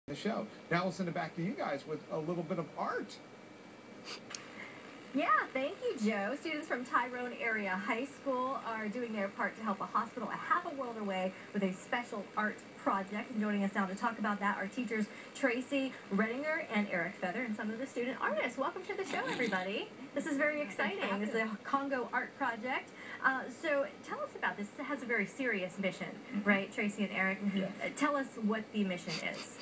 the show. Now we'll send it back to you guys with a little bit of art. Yeah, thank you, Joe. Students from Tyrone Area High School are doing their part to help a hospital a half a world away with a special art project. And joining us now to talk about that are teachers Tracy Redinger and Eric Feather and some of the student artists. Welcome to the show, everybody. This is very exciting. This is a Congo art project. So tell us about this. It has a very serious mission, right, Tracy and Eric? Yes. Tell us what the mission is.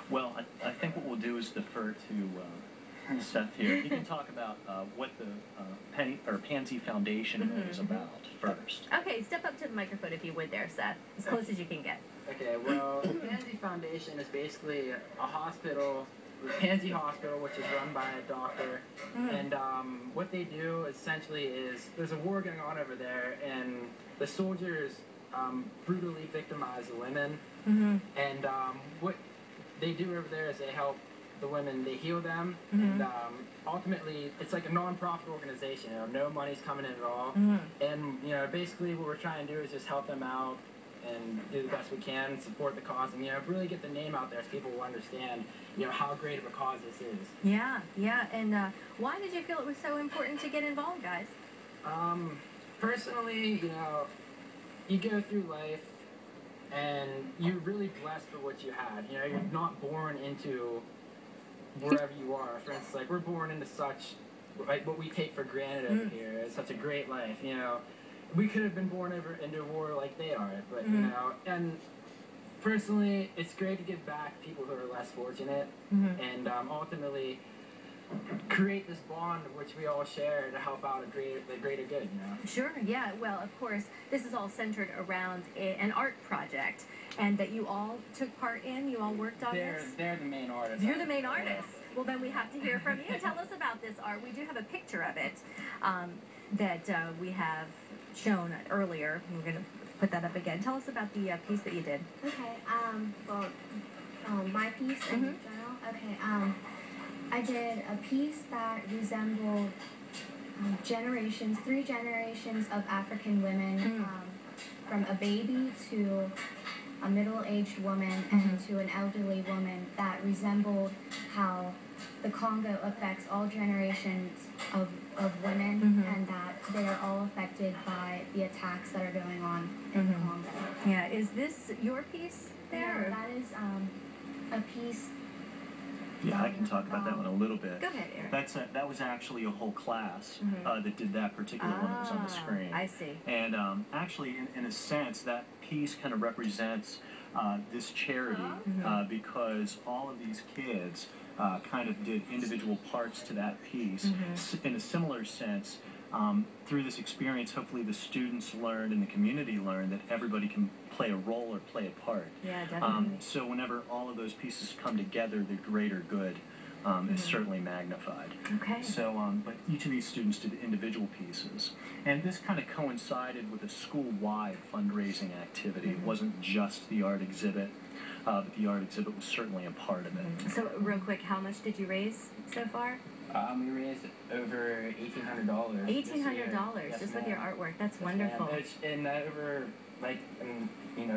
Well, I think what we'll do is defer to Seth here. He can talk about what the Panzi Foundation is about first. Okay, step up to the microphone if you would there, Seth, as close as you can get. Okay, well, the Panzi Foundation is basically a hospital, the Panzi Hospital, which is run by a doctor, and what they do essentially is, there's a war going on over there, and the soldiers brutally victimize the women, and what they do over there is they help the women, they heal them, and ultimately it's like a non-profit organization. No money's coming in at all, and basically what we're trying to do is just help them out and do the best we can and support the cause, and really get the name out there so people will understand how great of a cause this is. Yeah, and why did you feel it was so important to get involved, guys? Personally, you go through life and you're really blessed for what you had. You're not born into wherever you are. For instance, like, we're born into such, like, what we take for granted over here. It's such a great life, We could have been born into a war like they are, but, and personally, it's great to give back to people who are less fortunate, and ultimately create this bond which we all share to help out the greater good, Sure, yeah. Well, of course, this is all centered around an art project, and that you all took part in, you all worked on this? They're the main artists. You're the main artist. Well, then we have to hear from you. Tell us about this art. We do have a picture of it that we have shown earlier. We're going to put that up again. Tell us about the piece that you did. Okay, my piece in general? Okay, I did a piece that resembled three generations of African women, from a baby to a middle-aged woman and to an elderly woman, that resembled how the Congo affects all generations of women, and that they are all affected by the attacks that are going on in Congo. Yeah, is this your piece there? Yeah, that is a piece. Yeah, I can talk about that one a little bit. Go ahead, Eric. That was actually a whole class that did that particular one that was on the screen. I see. And actually, in a sense, that piece kind of represents this charity because all of these kids kind of did individual parts to that piece. In a similar sense, through this experience, hopefully the students learned and the community learned that everybody can play a role or play a part. Yeah, definitely. So whenever all of those pieces come together, the greater good is certainly magnified. Okay. So, but each of these students did individual pieces. And this kind of coincided with a school-wide fundraising activity. It wasn't just the art exhibit, but the art exhibit was certainly a part of it. So, real quick, how much did you raise so far? We raised over $1,800. $1,800 just with your artwork. That's wonderful. And over, like,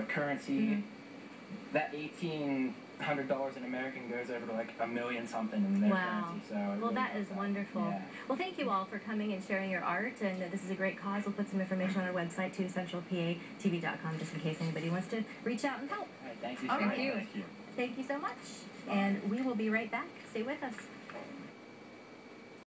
currency, that $1,800 in American goes over to like $1 million something in their currency. So well, that is wonderful. Yeah. Well, thank you all for coming and sharing your art. And this is a great cause. We'll put some information on our website too, centralpatv.com, just in case anybody wants to reach out and help. All right, thank you. All right. Thank you. Thank you so much. And we will be right back. Stay with us.